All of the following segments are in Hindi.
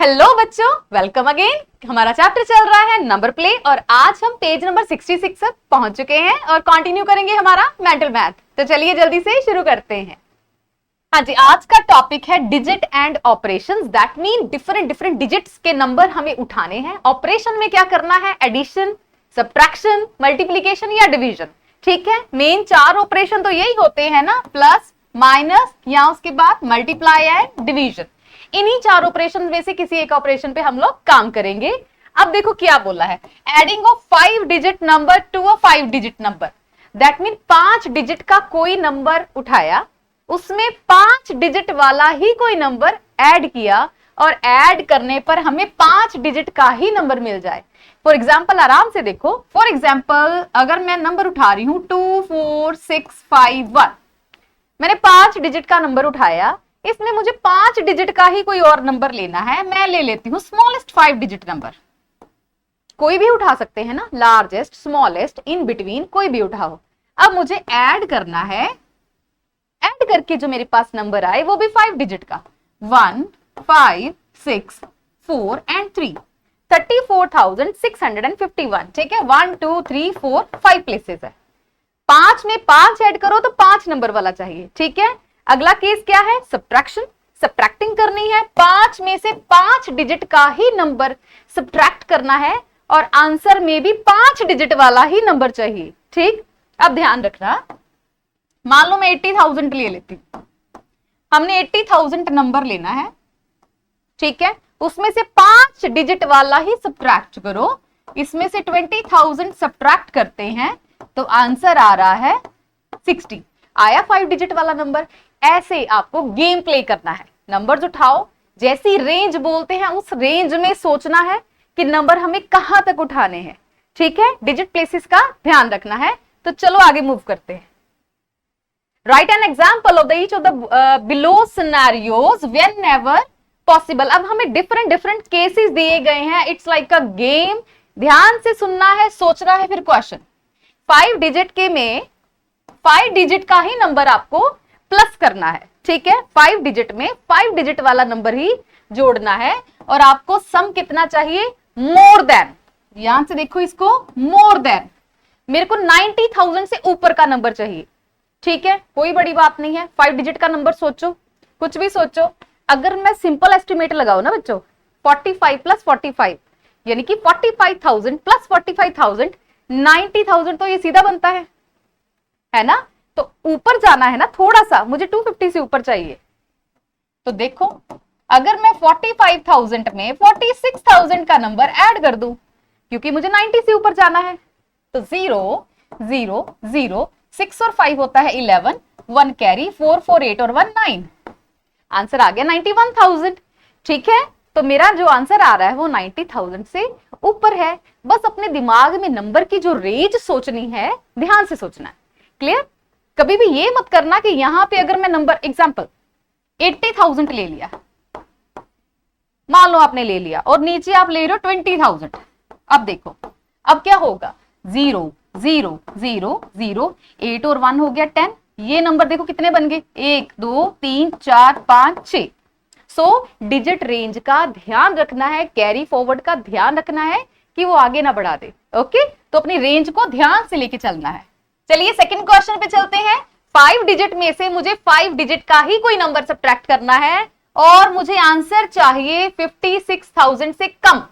हेलो बच्चों, वेलकम अगेन। हमारा चैप्टर चल रहा है नंबर प्ले और आज हम पेज नंबर 66 तक पहुंच चुके हैं और कंटिन्यू करेंगे हमारा मेंटल मैथ। तो चलिए जल्दी से शुरू करते हैं। हाँ जी, आज का टॉपिक है digit and operations. That mean different different digits के नंबर हमें उठाने हैं। ऑपरेशन में क्या करना है? एडिशन, सब्ट्रैक्शन, मल्टीप्लीकेशन या डिवीजन। ठीक है, मेन चार ऑपरेशन तो यही होते हैं ना, प्लस, माइनस या उसके बाद मल्टीप्लाई एंड डिवीजन। इन्हीं चार ऑपरेशन में से किसी एक ऑपरेशन पे हम लोग काम करेंगे। अब देखो क्या बोला है, adding of 5 digit number to a 5 digit number. That mean 5 digit का कोई नंबर उठाया, उसमें 5 डिजिट वाला ही कोई नंबर ऐड किया और ऐड करने पर हमें 5 डिजिट का ही नंबर मिल जाए। फॉर एग्जाम्पल आराम से देखो, फॉर एग्जाम्पल अगर मैं नंबर उठा रही हूं 2 4 6 5 1, मैंने 5 डिजिट का नंबर उठाया, इसमें मुझे 5 डिजिट का ही कोई और नंबर लेना है। मैं ले लेती हूँ स्मॉलेस्ट 5 डिजिट नंबर। कोई भी उठा सकते हैं ना, लार्जेस्ट, स्मॉलेस्ट, इन बिटवीन कोई भी उठाओ। अब मुझे ऐड करना है, ऐड करके जो मेरे पास नंबर आए वो भी 5 डिजिट का, 1 5 6 4 एंड 3, 34,651। ठीक है, 1 2 3 4 5 प्लेसेस है। 5 में 5 ऐड करो तो 5 नंबर वाला चाहिए। ठीक है, अगला केस क्या है? सब्ट्रैक्शन, सब्ट्रैक्टिंग करनी है। 5 में से 5 डिजिट का ही नंबर सब्ट्रैक्ट करना है और आंसर में भी 5 डिजिट वाला ही नंबर चाहिए। ठीक, अब ध्यान रखना, मान लो मैं 80,000 ले लेती हूं। हमने 80,000 नंबर लेना है। ठीक है, उसमें से 5 डिजिट वाला ही सब्ट्रैक्ट करो। इसमें से 20,000 सब्ट्रैक्ट करते हैं तो आंसर आ रहा है 60। आया 5 डिजिट वाला नंबर। ऐसे आपको गेम प्ले करना है। नंबर्स उठाओ, जैसी रेंज बोलते हैं उस रेंज में सोचना है कि नंबर हमें कहां तक उठाने हैं। ठीक है, डिजिट प्लेसेस का ध्यान रखना है। तो चलो आगे मूव करते हैं। Right an example of the each of the below scenarios whenever possible. अब हमें डिफरेंट डिफरेंट केसेस दिए गए हैं। It's like a game. ध्यान से सुनना है, सोचना है, फिर क्वेश्चन। 5 डिजिट के में 5 डिजिट का ही नंबर आपको प्लस करना है। ठीक है, 5 डिजिट में 5 डिजिट वाला नंबर ही जोड़ना है और आपको सम कितना चाहिए? More than. यहां से देखो इसको, मोर देन। मेरे को 90,000 से ऊपर का नंबर चाहिए। ठीक है, कोई बड़ी बात नहीं है। 5 डिजिट का नंबर सोचो, कुछ भी सोचो। अगर मैं सिंपल एस्टिमेट लगाऊं ना बच्चों, 45 प्लस 45 यानी कि 45,000 प्लस 45,000, 90,000, तो ये सीधा बनता है ना। तो ऊपर जाना है ना थोड़ा सा, मुझे 250 से ऊपर चाहिए। तो देखो, अगर मैं 45,000 में 46,000 का नंबर ऐड कर दूं, क्योंकि मुझे 90 से ऊपर जाना है, तो 0 0 0 6 और 5 होता है 11, 1 कैरी, 4 4 8 और 1 9। आंसर आ गया 91,000। ठीक है, तो मेरा जो आंसर आ रहा है वो 90,000 से ऊपर है। बस अपने दिमाग में नंबर की जो रेंज सोचनी है, ध्यान से सोचना है। क्लियर? कभी भी ये मत करना कि यहां पे अगर मैं नंबर एग्जांपल 80,000 ले लिया, मान लो आपने ले लिया, और नीचे आप ले रहे हो 20,000। अब देखो, अब क्या होगा? 0 0 0 0, 8 और 1 हो गया 10। ये नंबर देखो कितने बन गए, 1 2 3 4 5 6। सो डिजिट रेंज का ध्यान रखना है, कैरी फॉरवर्ड का ध्यान रखना है कि वो आगे ना बढ़ा दे। ओके, तो अपनी रेंज को ध्यान से लेके चलना है। चलिए सेकंड क्वेश्चन पे चलते हैं। 5 डिजिट में से मुझे 5 डिजिट का ही कोई नंबर सब्ट्रैक्ट करना है और मुझे आंसर चाहिए 56,000 से कम,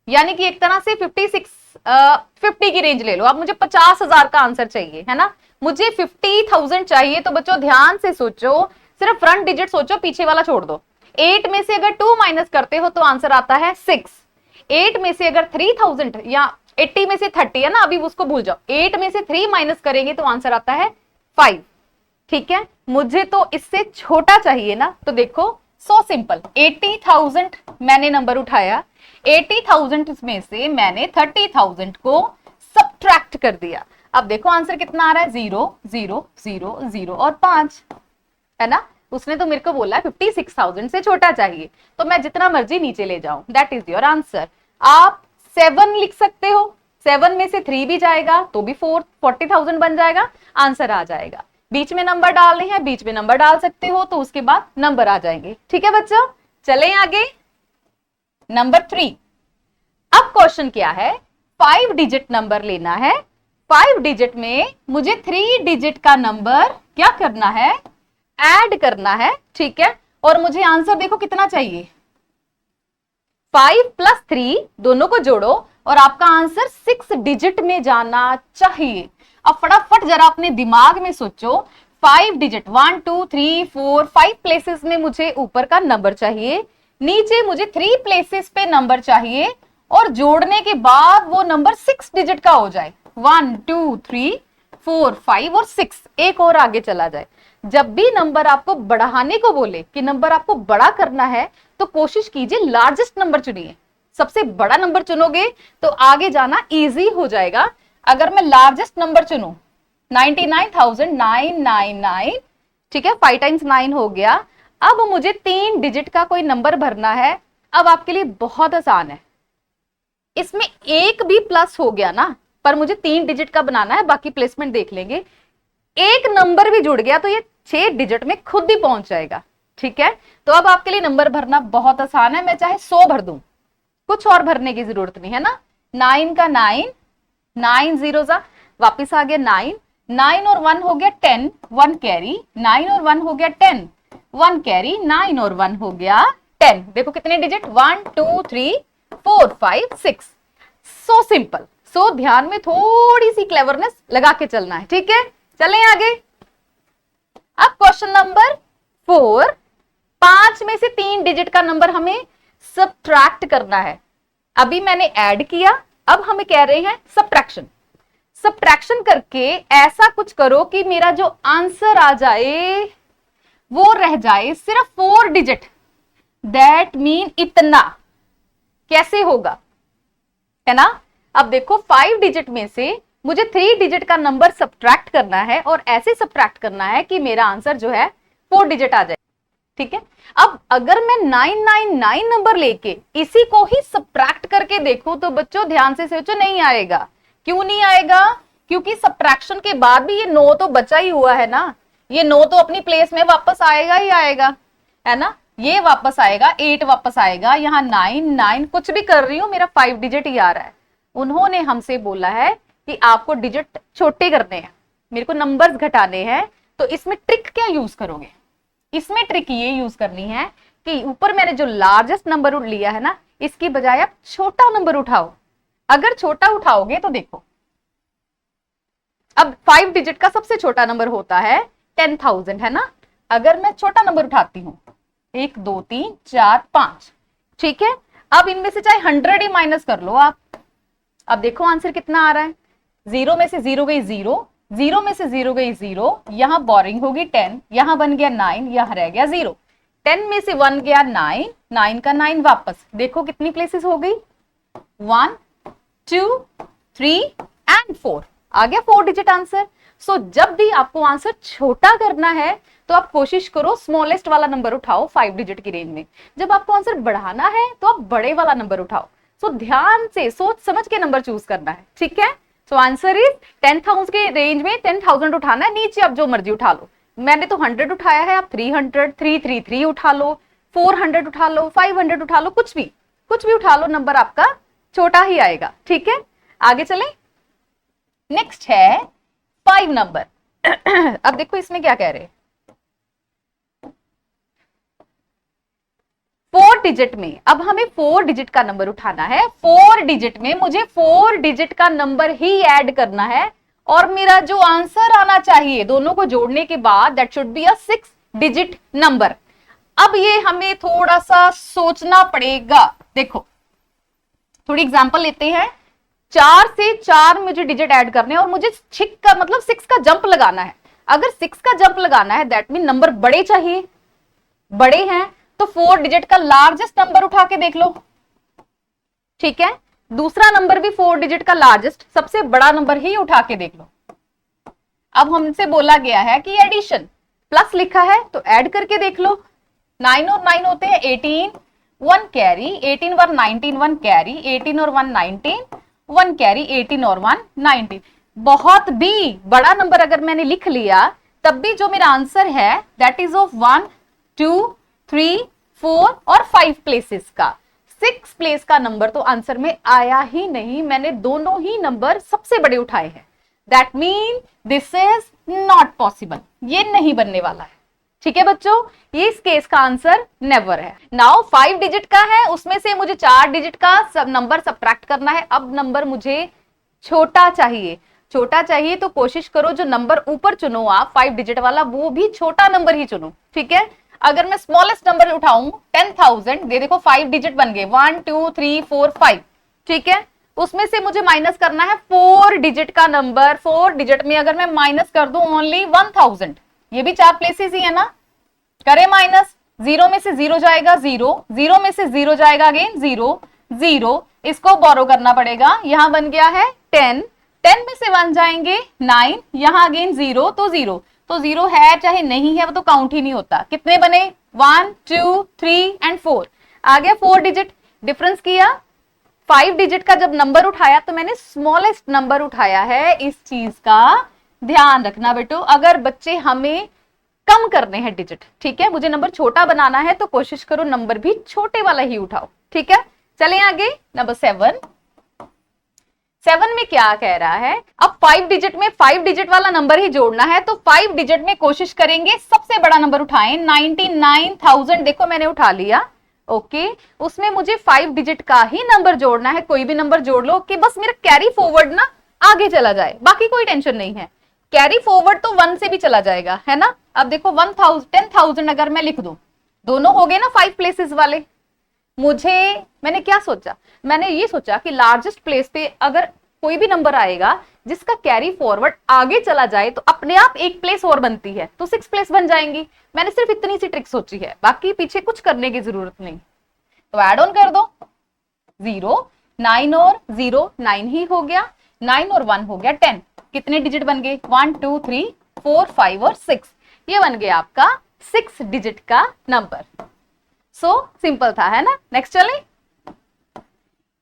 यानी कि एक तरह से 50 की रेंज ले लो। अब मुझे 50,000 का आंसर चाहिए, है ना। मुझे 50,000 चाहिए। तो बच्चों ध्यान से सोचो, सिर्फ फ्रंट डिजिट सोचो, पीछे वाला छोड़ दो। 8 में से अगर 2 माइनस करते हो तो आंसर आता है 6। 8 में से अगर 3,000 या 80 में से 30 है ना, अभी उसको भूल जाओ। 8 में से 3 माइनस करेंगे तो आंसर आता है 5। ठीक है, मुझे तो इससे छोटा चाहिए ना। तो देखो, सो सिंपल, 80,000 मैंने नंबर उठाया, 80,000 में से मैंने 30,000 को सब्ट्रैक्ट कर दिया। अब देखो आंसर कितना आ रहा है, 0 0 0 0 और 5, है ना। उसने तो मेरे को बोला है 56,000 से छोटा चाहिए, तो मैं जितना मर्जी नीचे ले जाऊं। That is your answer. आप 7 लिख सकते हो, 7 में से 3 भी जाएगा तो भी 40,000 बन जाएगा, आंसर आ जाएगा। बीच में नंबर डालने हैं, बीच में नंबर डाल सकते हो, तो उसके बाद नंबर आ जाएंगे। ठीक है बच्चों, चलें आगे। नंबर 3। अब क्वेश्चन क्या है, 5 डिजिट नंबर लेना है। 5 डिजिट में मुझे 3 डिजिट का नंबर क्या करना है, ऐड करना है, ठीक है। और मुझे आंसर देखो कितना चाहिए, 5 + 3 दोनों को जोड़ो और आपका आंसर 6 डिजिट में जाना चाहिए। अब फटाफट जरा अपने दिमाग में सोचो, 5 डिजिट 1 2 3 4 5 प्लेसेस में मुझे ऊपर का नंबर चाहिए, नीचे मुझे 3 प्लेसेस पे नंबर चाहिए और जोड़ने के बाद वो नंबर 6 डिजिट का हो जाए। 1 2 3 4 5 और 6 एक और आगे चला जाए। जब भी नंबर आपको बढ़ाने को बोले कि नंबर आपको बड़ा करना है तो कोशिश कीजिए लार्जेस्ट नंबर चुनिए। सबसे बड़ा नंबर चुनोगे तो आगे जाना इजी हो जाएगा। अगर मैं लार्जेस्ट नंबर चुनूं 99,999, ठीक है, 5 टाइम्स 9 हो गया। अब मुझे 3 डिजिट का कोई नंबर भरना है। अब आपके लिए बहुत आसान है, इसमें एक भी प्लस हो गया ना, पर मुझे 3 डिजिट का बनाना है, बाकी प्लेसमेंट देख लेंगे। एक नंबर भी जुड़ गया तो ये 6 डिजिट में खुद ही पहुंच जाएगा, ठीक है। तो अब आपके लिए नंबर भरना बहुत आसान है, मैं चाहे 100 भर दूं, कुछ और भरने की जरूरत नहीं है ना। 9 का 9, 9 जीरो जा वापिस आ गया 9, 9 और 1 हो गया 10, 1 कैरी, 9 और 1 हो गया 10, 1 कैरी, 9 और 1 हो गया 10। देखो कितने डिजिट, 1 2 3 4 5 6। So simple. सो ध्यान में थोड़ी सी क्लेवरनेस लगा के चलना है, ठीक है। चलें आगे। अब क्वेश्चन नंबर 4, 5 में से 3 डिजिट का नंबर हमें सब्ट्रैक्ट करना है। अभी मैंने ऐड किया, अब हमें कह रहे हैं सब्ट्रैक्शन। सब्ट्रैक्शन करके ऐसा कुछ करो कि मेरा जो आंसर आ जाए वो रह जाए सिर्फ 4 डिजिट। दैट मीन इतना। कैसे होगा, है ना। अब देखो 5 डिजिट में से मुझे 3 डिजिट का नंबर सब्ट्रैक्ट करना है और ऐसे सब्ट्रैक्ट करना है कि मेरा आंसर जो है 4 डिजिट आ जाए, ठीक है। अब अगर मैं 999 नंबर लेके इसी को ही सब्ट्रैक्ट करके देखूं तो बच्चों ध्यान से सोचो, नहीं आएगा। क्यों नहीं आएगा, क्योंकि सब्ट्रैक्शन के बाद भी ये 9 तो बचा ही हुआ है ना, ये 9 तो अपनी प्लेस में वापस आएगा ही आएगा, है ना। ये वापस आएगा, 8 वापस आएगा, यहाँ 9 9 कुछ भी कर रही हूं मेरा 5 डिजिट ही आ रहा है। उन्होंने हमसे बोला है कि आपको डिजिट छोटे करने हैं, मेरे को नंबर्स घटाने हैं, तो इसमें ट्रिक क्या यूज करोगे, इसमें ट्रिक ये यूज करनी है कि ऊपर मैंने जो लार्जेस्ट नंबर लिया है ना, इसकी बजाय आप छोटा नंबर उठाओ। अगर छोटा उठाओगे तो देखो, अब 5 डिजिट का सबसे छोटा नंबर होता है 10,000, है ना। अगर मैं छोटा नंबर उठाती हूं 1 2 3 4 5, ठीक है। अब इनमें से चाहे 100 ही माइनस कर लो आप। अब देखो आंसर कितना आ रहा है, 0 में से 0 गई 0, 0 में से 0 गई 0, यहां बोरिंग होगी 10, यहां बन गया 9, यहां रह गया 0, 10 में से 1 गया 9, 9 का 9 वापस। देखो कितनी प्लेसेस हो गई, 1 2 3 एंड 4, आ गया 4 डिजिट आंसर। सो जब भी आपको आंसर छोटा करना है तो आप कोशिश करो स्मॉलेस्ट वाला नंबर उठाओ 5 डिजिट की रेंज में। जब आपको आंसर बढ़ाना है तो आप बड़े वाला नंबर उठाओ। सो ध्यान से सोच समझ के नंबर चूज करना है, ठीक है। सो आंसर इज 10,000 के रेंज में 10,000 उठाना है, नीचे आप जो मर्जी उठा लो। मैंने तो 100 उठाया है, आप 300 333 उठा लो, 400 उठा लो, 500 उठा लो, कुछ भी उठा लो, नंबर आपका छोटा ही आएगा, ठीक है। आगे चलें। नेक्स्ट है 5 नंबर। अब देखो इसमें क्या कह रहे हैं, 4 डिजिट में अब हमें 4 डिजिट का नंबर उठाना है। 4 डिजिट में मुझे 4 डिजिट का नंबर ही ऐड करना है और मेरा जो आंसर आना चाहिए दोनों को जोड़ने के बाद that should be a 6 digit number. अब ये हमें थोड़ा सा सोचना पड़ेगा। देखो थोड़ी एग्जांपल लेते हैं। 4 से 4 मुझे डिजिट ऐड करने हैं और मुझे 6 का मतलब 6 का जंप लगाना है। अगर 6 का जंप लगाना है दैट मीन नंबर बड़े चाहिए, बड़े हैं तो 4 डिजिट का लार्जेस्ट नंबर उठा के देख लो, ठीक है। दूसरा नंबर भी 4 डिजिट का लार्जेस्ट सबसे बड़ा नंबर ही उठा के देख लो। अब हमसे बोला गया है कि एडिशन, प्लस लिखा है तो ऐड करके देख लो। 9 और 9 होते हैं 18, 1 कैरी, 18 और 19 1 कैरी, 18 और 1 19, 1 कैरी, 18 और 1 19। बहुत भी बड़ा नंबर अगर मैंने लिख लिया तब भी जो मेरा आंसर है दैट इज ऑफ 1 2 3 4 और 5 प्लेसेस का। 6 प्लेस का नंबर तो आंसर में आया ही नहीं, मैंने दोनों ही नंबर सबसे बड़े उठाए हैं। That mean this is not possible, ये नहीं बनने वाला है। ठीक है बच्चों, ये इस केस का आंसर नेवर है। नाउ 5 डिजिट का है, उसमें से मुझे 4 डिजिट का नंबर सबट्रैक्ट करना है। अब नंबर मुझे छोटा चाहिए, छोटा चाहिए तो कोशिश करो जो नंबर ऊपर चुनो आप 5 डिजिट वाला, वो भी छोटा नंबर ही चुनो। ठीक है, अगर मैं स्मॉलेस्ट नंबर उठाऊं 10,000, ये देखो 5 डिजिट बन गए, 1 2 3 4 5। ठीक है, उसमें से मुझे माइनस करना है 4 डिजिट का नंबर। 4 डिजिट में अगर मैं माइनस कर दूं ओनली 1000, ये भी 4 प्लेसेस ही है ना, करे माइनस, 0 में से 0 जाएगा 0, 0 में से 0 जाएगा अगेन 0, 0, इसको बोरो करना पड़ेगा, यहां बन गया है 10, 10 में से 1 जाएंगे 9, यहां अगेन 0, तो 0, तो 0 है चाहे नहीं है वो तो काउंट ही नहीं होता। कितने बने, 1 2 3 एंड 4, आ गया 4 डिजिट। डिफरेंस किया, 5 डिजिट का जब नंबर उठाया तो मैंने स्मॉलेस्ट नंबर उठाया है, इस चीज का ध्यान रखना बेटो। अगर बच्चे हमें कम करने हैं डिजिट, ठीक है, मुझे नंबर छोटा बनाना है तो कोशिश करो नंबर भी छोटे वाला ही उठाओ। ठीक है, चलें आगे, नंबर 7। 7 में क्या कह रहा है, अब 5 डिजिट में 5 डिजिट वाला नंबर ही जोड़ना है, तो 5 डिजिट में कोशिश करेंगे सबसे बड़ा नंबर उठाएं, 99,000 देखो मैंने उठा लिया। ओके, उसमें मुझे 5 डिजिट का ही नंबर जोड़ना है, कोई भी नंबर जोड़ लो कि बस मेरा कैरी फॉरवर्ड ना आगे चला जाए, बाकी कोई टेंशन नहीं है। कैरी फॉरवर्ड तो 1 से भी चला जाएगा, है ना। अब देखो 10,000 अगर मैं लिख दूं, दोनों हो गए ना 5 प्लेसेस वाले। मैंने क्या सोचा, मैंने ये सोचा कि लार्जेस्ट प्लेस पे अगर कोई भी नंबर आएगा जिसका कैरी फॉरवर्ड आगे चला जाए तो अपने आप एक प्लेस और बनती है, तो 6 प्लेस बन जाएंगी। मैंने सिर्फ इतनी सी ट्रिक सोची है, बाकी पीछे कुछ करने की जरूरत नहीं। तो ऐड ऑन कर दो, 0, 9 और 0 9 ही हो गया, 9 और 1 हो गया 10। कितने डिजिट बन गए, 1 2 3 4 5 और 6, ये बन गया आपका 6 डिजिट का नंबर। सो सिंपल था, है ना। नेक्स्ट चले,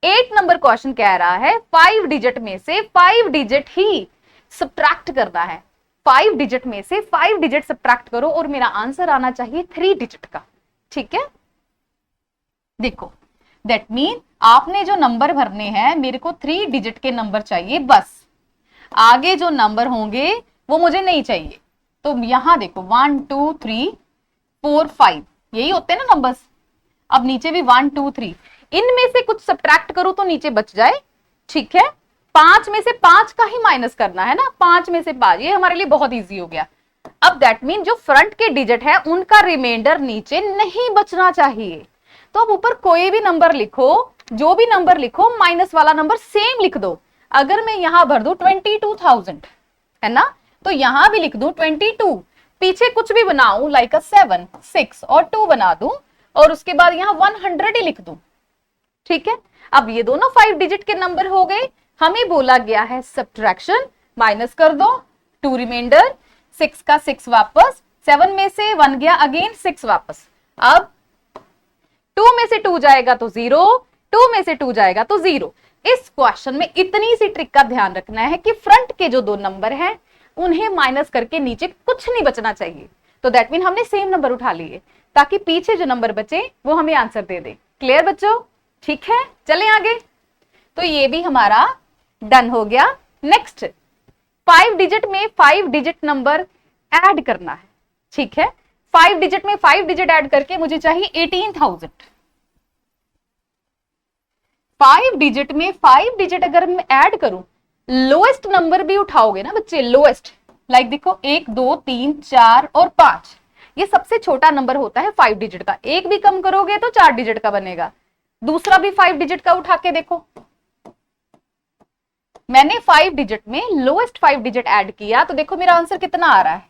8 नंबर क्वेश्चन कह रहा है 5 डिजिट में से 5 डिजिट ही सब्ट्रैक्ट करना है। 5 डिजिट में से 5 डिजिट सब्ट्रैक्ट करो और मेरा आंसर आना चाहिए 3 डिजिट का। ठीक है, देखो दैट मीन आपने जो नंबर भरने हैं, मेरे को 3 डिजिट के नंबर चाहिए, बस आगे जो नंबर होंगे वो मुझे नहीं चाहिए। तो यहां देखो 1 2 3 4 5 यही होते हैं ना नंबर्स। अब नीचे भी 1 2 3, इनमें से कुछ सब्ट्रैक्ट करो तो नीचे बच जाए। ठीक है, 5 में से 5 का ही माइनस करना है ना, 5 में से 5, ये हमारे लिए बहुत इजी हो गया। अब दैट मीन जो फ्रंट के डिजिट है उनका रिमाइंडर नीचे नहीं बचना चाहिए। तो अब ऊपर कोई भी नंबर लिखो, जो भी नंबर लिखो माइनस वाला नंबर सेम लिख दो। अगर मैं यहां भर दूं 22,000, है ना, तो यहां भी लिख दूं 22, पीछे कुछ भी बनाऊं लाइक 7 6 और 2 बना दूं और उसके बाद यहां 100 ही लिख दूं। ठीक है, अब ये दोनों 5 डिजिट के नंबर हो गए। हमें बोला गया है सब्ट्रैक्शन, माइनस कर दो, 2 रिमाइंडर, 6 का 6 वापस, 7 में से 1 गया अगेन 6 वापस। अब 2 में से 2 जाएगा तो 0, 2 में से 2 जाएगा तो 0। इस क्वेश्चन में इतनी सी ट्रिक का ध्यान रखना है कि फ्रंट के जो 2 नंबर हैं उन्हें माइनस करके नीचे कुछ नहीं बचना चाहिए। तो दैट मीन हमने सेम नंबर उठा लिए ताकि पीछे जो नंबर बचे वो हमें आंसर दे दे। क्लियर बच्चों, ठीक है, चलें आगे। तो ये भी हमारा डन हो गया। नेक्स्ट, 5 डिजिट में 5 डिजिट नंबर ऐड करना है। ठीक है, 5 डिजिट में 5 डिजिट ऐड करके मुझे चाहिए 18,000। 5 डिजिट में 5 डिजिट अगर मैं ऐड करूं, लोएस्ट नंबर भी उठाओगे ना बच्चे, लोएस्ट लाइक देखो 1 2 3 4 और 5, ये सबसे छोटा नंबर होता है 5 डिजिट का। एक भी कम करोगे तो 4 डिजिट का बनेगा। दूसरा भी 5 डिजिट का उठा के देखो, मैंने 5 डिजिट में लोएस्ट 5 डिजिट ऐड किया तो देखो मेरा आंसर कितना आ रहा है,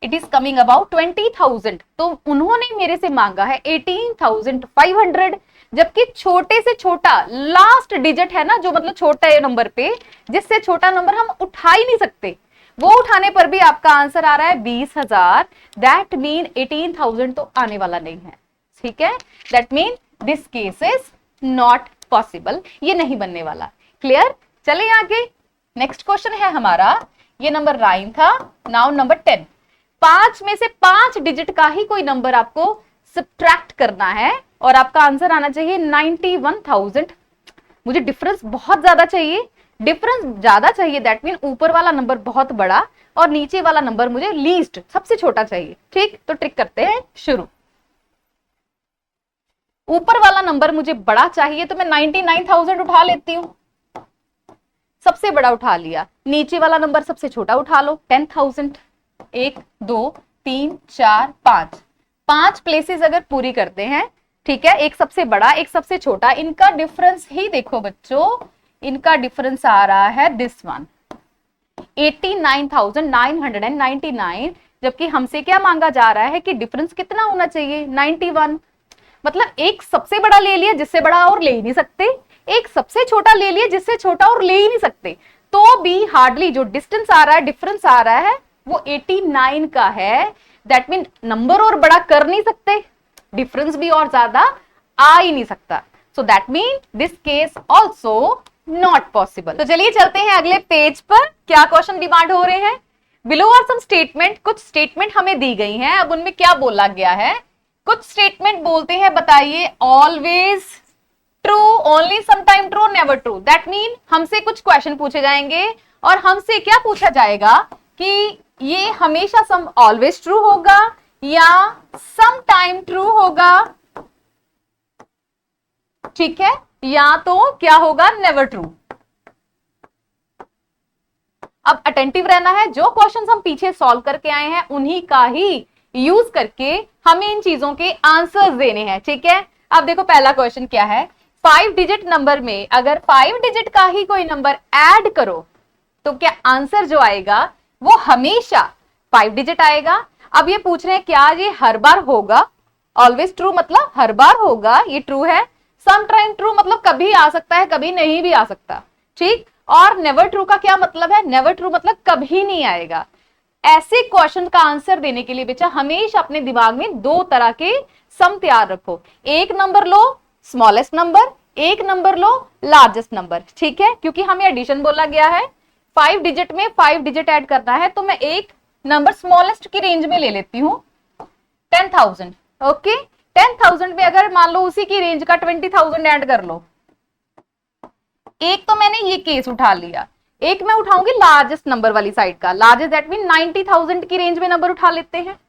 इट इज कमिंग अबाउट 20,000। तो उन्होंने मेरे से मांगा है 18,500, जबकि छोटे से छोटा लास्ट डिजिट है ना, जो मतलब छोटे नंबर पे जिससे छोटा नंबर हम उठा ही नहीं सकते, वो उठाने पर भी आपका आंसर आ रहा है 20,000। दैट मीन 18,000 तो आने वाला नहीं है। ठीक है, that mean this case is not possible, ये नहीं बनने वाला। क्लियर, चले आगे। नेक्स्ट क्वेश्चन है हमारा, ये नंबर 9 था, नाउ नंबर 10। 5 में से 5 डिजिट का ही कोई नंबर आपको सब्ट्रैक्ट करना है और आपका आंसर आना चाहिए 91,000। मुझे डिफरेंस बहुत ज्यादा चाहिए, डिफरेंस ज्यादा चाहिए, दैट मीन ऊपर वाला नंबर बहुत बड़ा और नीचे वाला नंबर मुझे लीस्ट सबसे छोटा चाहिए। ठीक, तो ट्रिक करते हैं शुरू। ऊपर वाला नंबर मुझे बड़ा चाहिए तो मैं 99,000 उठा लेती हूं, सबसे बड़ा उठा लिया। नीचे वाला नंबर सबसे छोटा उठा लो 10,000। 1 2 3 4 5, 5 प्लेसेस अगर पूरी करते हैं, ठीक है, एक सबसे बड़ा एक सबसे छोटा, इनका डिफरेंस ही देखो बच्चों, इनका डिफरेंस आ रहा है दिस वन 89,999, जबकि हमसे क्या मांगा जा रहा है कि डिफरेंस कितना होना चाहिए 91। मतलब एक सबसे बड़ा ले लिया जिससे बड़ा और ले ही नहीं सकते, एक सबसे छोटा ले लिया जिससे छोटा और ले ही नहीं सकते, तो भी हार्डली जो डिस्टेंस आ रहा है, डिफरेंस आ रहा है वो 89 का है। दैट मीन नंबर और बड़ा कर नहीं सकते, डिफरेंस भी और ज्यादा आ ही नहीं सकता। So that mean this case also not possible. तो चलिए चलते हैं अगले पेज पर, क्या क्वेश्चन डिमांड हो रहे हैं। बिलो आर सम स्टेटमेंट, कुछ स्टेटमेंट हमें दी गई हैं, अब उनमें क्या बोला गया है। कुछ स्टेटमेंट बोलते हैं, बताइए, always true, only sometime true, never true. That mean हमसे कुछ क्वेश्चन पूछे जाएंगे और हमसे क्या पूछा जाएगा कि ये हमेशा सम ऑलवेज ट्रू होगा या सम टाइम ट्रू होगा, ठीक है, या तो क्या होगा नेवर ट्रू। अब अटेंटिव रहना है, जो क्वेश्चंस हम पीछे सॉल्व करके आए हैं उन्हीं का ही यूज करके हमें इन चीजों के आंसर्स देने हैं, ठीक है। अब देखो पहला क्वेश्चन क्या है, 5 डिजिट नंबर में अगर 5 डिजिट का ही कोई नंबर ऐड करो तो क्या आंसर जो आएगा वो हमेशा 5 डिजिट आएगा। अब ये पूछ रहे हैं क्या ये हर बार होगा, ऑलवेज ट्रू मतलब हर बार होगा, ये ट्रू है। सम टाइम ट्रू मतलब कभी आ सकता है, कभी नहीं भी आ सकता, ठीक। और नेवर ट्रू का क्या मतलब है, नेवर ट्रू मतलब कभी नहीं आएगा। ऐसे क्वेश्चन का आंसर देने के लिए बेटा हमेशा अपने दिमाग में दो तरह के सम तैयार रखो, एक नंबर लो स्मॉलेस्ट नंबर, एक नंबर लो लार्जेस्ट नंबर, ठीक है, क्योंकि हमें एडिशन बोला गया है, 5 डिजिट में 5 डिजिट ऐड करना है, तो मैं एक नंबर स्मॉलेस्ट की रेंज में ले लेती हूँ 10,000। ओके, 10,000 में अगर मान लो उसी की रेंज का 20,000 ऐड कर लो। एक तो मैंने ये केस उठा लिया, एक मैं उठाऊंगी लार्जेस्ट नंबर वाली साइड का, लार्जेस्ट दैट मीन 90,000 की रेंज में नंबर उठा लेते हैं,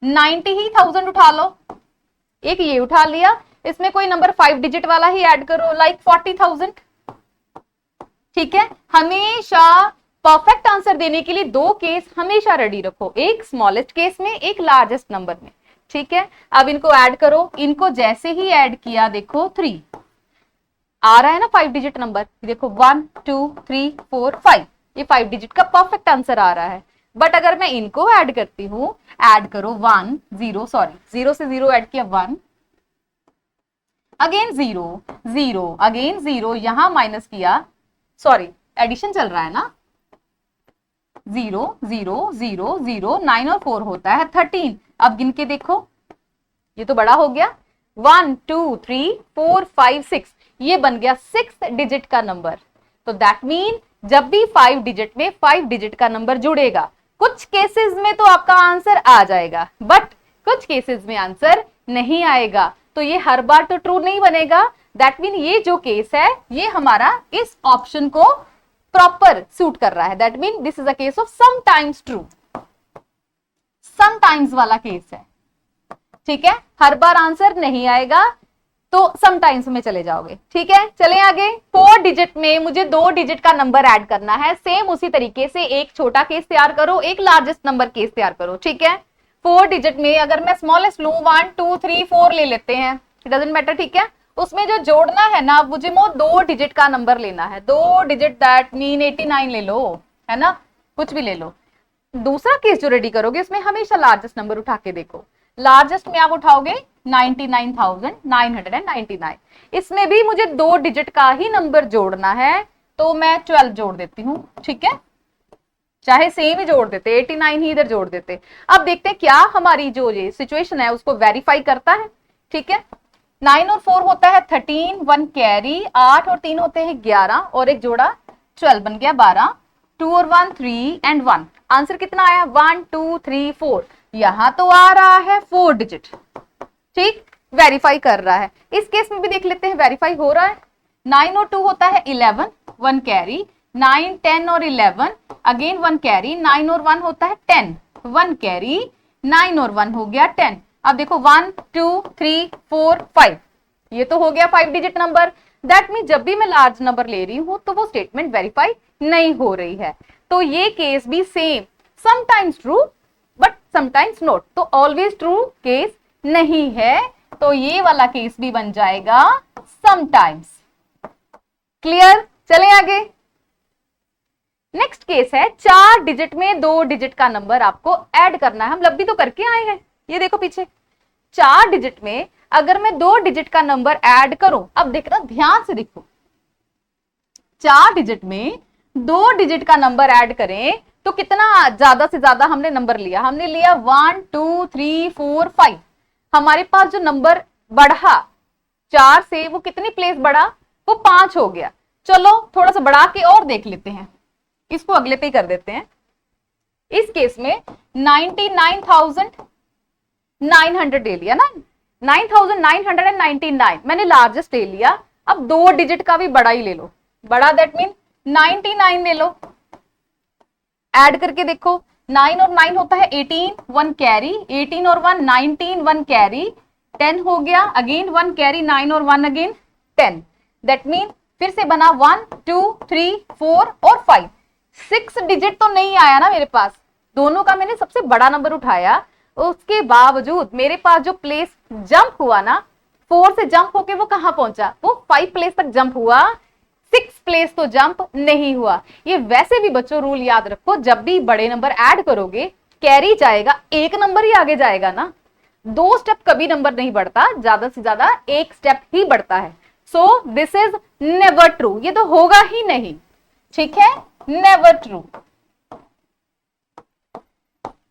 90,000 उठा लो। एक ये उठा लिया, इसमें कोई नंबर 5 डिजिट वाला ही ऐड करो, लाइक 40,000, ठीक है। हमेशा परफेक्ट आंसर देने के लिए दो केस हमेशा रेडी रखो, एक स्मॉलेस्ट केस में, एक लार्जेस्ट नंबर में, ठीक है। अब इनको ऐड करो, इनको जैसे ही ऐड किया देखो 3 आ रहा है ना 5 डिजिट नंबर, देखो 1 2 3 4 5, ये 5 डिजिट का परफेक्ट आंसर आ रहा है। बट अगर मैं इनको ऐड करती हूं, ऐड करो 1 0, सॉरी 0 से 0 ऐड किया 1, अगेन 0 0, अगेन 0, यहां माइनस किया, सॉरी एडिशन चल रहा है ना, 0 0 0 0, 9 और 4 होता है 13। अब गिन के देखो, ये तो बड़ा हो गया, 1 2 3 4 5 6, ये बन गया 6 डिजिट का नंबर। तो दैट मीन जब भी 5 डिजिट में 5 डिजिट का नंबर जुड़ेगा, कुछ केसेस में तो आपका आंसर आ जाएगा, बट कुछ केसेस में आंसर नहीं आएगा, तो ये हर बार तो ट्रू नहीं बनेगा। दैट मीन ये जो केस है ये हमारा इस ऑप्शन को प्रॉपर सूट कर रहा है, that mean this is a case of sometimes true, sometimes वाला केस है, ठीक है। हर बार आंसर नहीं आएगा तो समटाइम्स में चले जाओगे, ठीक है। चले आगे, 4 डिजिट में मुझे 2 डिजिट का नंबर ऐड करना है, सेम उसी तरीके से एक छोटा केस तैयार करो, एक लार्जेस्ट नंबर केस तैयार करो, ठीक है। 4 डिजिट में अगर मैं स्मॉलेस्ट लूं 1 2 3 4 ले लेते हैं, इट डजंट मैटर, ठीक है। उसमें जो जोड़ना है ना, मुझे वो 2 डिजिट का नंबर लेना है, 2 डिजिट दैट मीन 89 ले लो, है ना, कुछ भी ले लो। दूसरा केस जो रेडी करोगे उसमें हमेशा लार्जेस्ट नंबर उठा के देखो, लार्जेस्ट में आप उठाओगे 99,999, इसमें भी मुझे 2 डिजिट का ही नंबर जोड़ना है, तो मैं 12 जोड़ देती हूँ, ठीक है, चाहे सेम ही जोड़ देते, 89 ही इधर जोड़ देते। अब देखते हैं क्या हमारी जो ये सिचुएशन है उसको वेरीफाई करता है, ठीक है। 9 और 4 होता है 13, 1 कैरी, 8 और 3 होते हैं 11, और एक जोड़ा 12 बन गया 12, 2 और 1 3 एंड 1, आंसर कितना आया 1 2 3 4, यहां तो आ रहा है 4 डिजिट, ठीक। वेरीफाई कर रहा है। इस केस में भी देख लेते हैं वेरीफाई हो रहा है। 9 और 2 होता है 11, 1 कैरी, 9, 10 और 11 अगेन 1 कैरी, 9 और 1 होता है 10, 1 कैरी, 9 और 1 हो गया 10। अब देखो 1 2 3 4 5, ये तो हो गया 5 डिजिट नंबर। दैट मीन जब भी मैं लार्ज नंबर ले रही हूं तो वो स्टेटमेंट वेरीफाई नहीं हो रही है। तो ये केस भी same, sometimes true but sometimes not, तो ऑलवेज ट्रू केस नहीं है। तो ये वाला केस भी बन जाएगा समटाइम्स। क्लियर? चलें आगे। नेक्स्ट केस है 4 डिजिट में 2 डिजिट का नंबर आपको ऐड करना है। हम लब्बी तो करके आए हैं, ये देखो पीछे 4 डिजिट में अगर मैं 2 डिजिट का नंबर ऐड करूं, अब देखना ध्यान से देखो, 4 डिजिट में 2 डिजिट का नंबर ऐड करें तो कितना ज्यादा से ज्यादा हमने नंबर लिया, हमने लिया 1 2 3 4 5। हमारे पास जो नंबर बढ़ा 4 से वो कितनी प्लेस बढ़ा, वो 5 हो गया। चलो थोड़ा सा बढ़ा के और देख लेते हैं, इसको अगले पे ही कर देते हैं। इस केस में 99,900 ले लिया ना, 9,999 मैंने लार्जेस्ट ले लिया। अब 2 डिजिट का भी बड़ा ही ले लो, बड़ा दैट मीन 99 ले लो। ऐड करके देखो 9 और 9 होता है 18, 1 कैरी, 18 और 1 19, 1 कैरी, 10 हो गया, अगेन 1 कैरी, 9 और 1 अगेन 10। दैट मीन फिर से बना 1 2 3 4 और 5। 6 डिजिट तो नहीं आया ना मेरे पास, दोनों का मैंने सबसे बड़ा नंबर उठाया, उसके बावजूद मेरे पास जो प्लेस जंप हुआ ना, 4 से जंप होके वो कहां पहुंचा, वो 5 प्लेस तक जंप हुआ, 6 प्लेस तो जंप नहीं हुआ। ये वैसे भी बच्चों रूल याद रखो, जब भी बड़े नंबर ऐड करोगे कैरी जाएगा, एक नंबर ही आगे जाएगा ना, 2 स्टेप कभी नंबर नहीं बढ़ता, ज्यादा से ज्यादा 1 स्टेप ही बढ़ता है। So this is never true, ये तो होगा ही नहीं, ठीक है, नेवर ट्रू।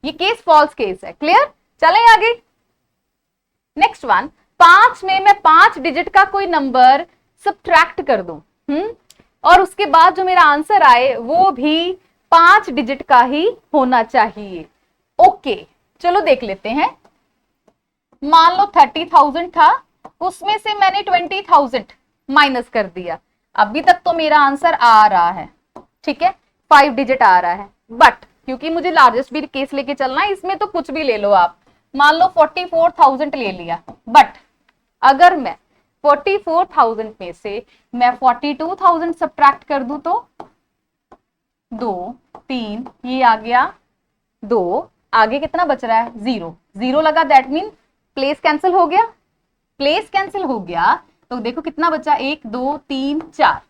ये केस फॉल्स केस है। क्लियर? चलें आगे। नेक्स्ट वन, 5 में मैं 5 डिजिट का कोई नंबर सब्ट्रैक्ट कर दूं, और उसके बाद जो मेरा आंसर आए वो भी 5 डिजिट का ही होना चाहिए। ओके, चलो देख लेते हैं। मान लो 30,000 था, उसमें से मैंने 20,000 माइनस कर दिया, अभी तक तो मेरा आंसर आ रहा है, ठीक है, 5 डिजिट आ रहा है। बट क्योंकि मुझे लार्जेस्ट भी केस लेके चलना है, इसमें तो कुछ भी ले लो आप, मान लो 44,000 ले लिया, बट अगर मैं 44,000 में से मैं 42,000 सब्ट्रैक्ट कर दूं तो 2 3 ये आ गया 2, आगे कितना बच रहा है 0, 0 लगा, दैट मीन प्लेस कैंसिल हो गया, प्लेस कैंसिल हो गया तो देखो कितना बचा 1 2 3 4।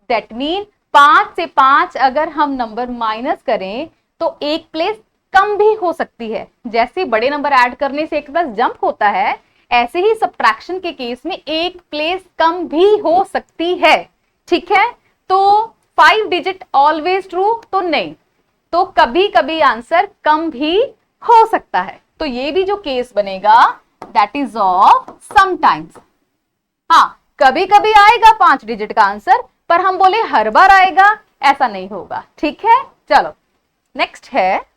दैट मीन 5 से 5 अगर हम नंबर माइनस करें तो एक प्लेस कम भी हो सकती है। जैसे बड़े नंबर ऐड करने से एक प्लेस जंप होता है, ऐसे ही सब्ट्रैक्शन के केस में एक प्लेस कम भी हो सकती है, ठीक है। तो 5 डिजिट ऑलवेज ट्रू तो नहीं, तो कभी कभी आंसर कम भी हो सकता है। तो ये भी जो केस बनेगा दैट इज ऑफ समटाइम्स। हाँ, कभी कभी आएगा 5 डिजिट का आंसर, पर हम बोले हर बार आएगा ऐसा नहीं होगा, ठीक है। चलो नेक्स्ट है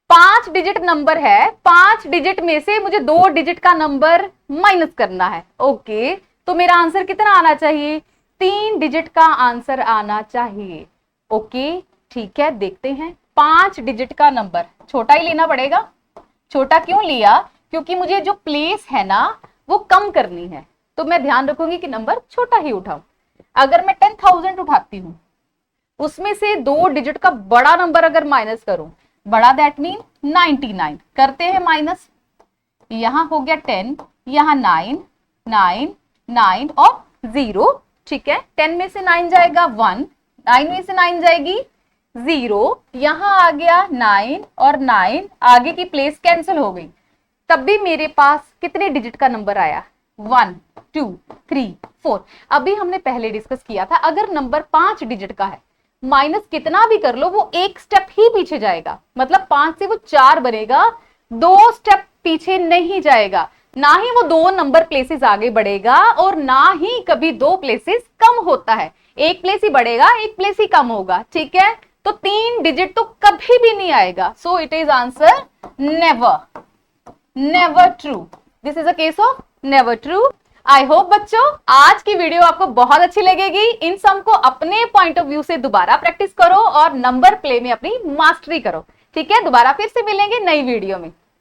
5 डिजिट नंबर है, 5 डिजिट में से मुझे 2 डिजिट का नंबर माइनस करना है। ओके, तो मेरा आंसर कितना आना चाहिए, 3 डिजिट का आंसर आना चाहिए। ओके ठीक है, देखते हैं 5 डिजिट का नंबर छोटा ही लेना पड़ेगा। छोटा क्यों लिया, क्योंकि मुझे जो प्लेस है ना वो कम करनी है, तो मैं ध्यान रखूंगी कि नंबर छोटा ही उठाऊं। अगर मैं 10,000 उठाती हूं, उसमें से 2 डिजिट का बड़ा नंबर अगर माइनस करूं, बड़ा दैट मीन 99, करते हैं माइनस, यहां हो गया 10, यहां 9 9 9 और 0, ठीक है। 10 में से 9 जाएगा 1, 9 में से 9 जाएगी 0, यहां आ गया 9 और 9 आगे की प्लेस कैंसिल हो गई, तब भी मेरे पास कितने डिजिट का नंबर आया 1 2 3 4। अभी हमने पहले डिस्कस किया था, अगर नंबर 5 डिजिट का है, माइनस कितना भी कर लो वो एक स्टेप ही पीछे जाएगा, मतलब 5 से वो 4 बनेगा, 2 स्टेप पीछे नहीं जाएगा, ना ही वो 2 नंबर प्लेसेस आगे बढ़ेगा और ना ही कभी 2 प्लेसेस कम होता है, एक प्लेस ही बढ़ेगा एक प्लेस ही कम होगा, ठीक है। तो 3 डिजिट तो कभी भी नहीं आएगा, so it is answer never. Never true, this is a case of never true. I hope बच्चों आज की वीडियो आपको बहुत अच्छी लगेगी। इन सम को अपने पॉइंट ऑफ व्यू से दोबारा प्रैक्टिस करो और नंबर प्ले में अपनी मास्टरी करो। ठीक है, दोबारा फिर से मिलेंगे नई वीडियो में।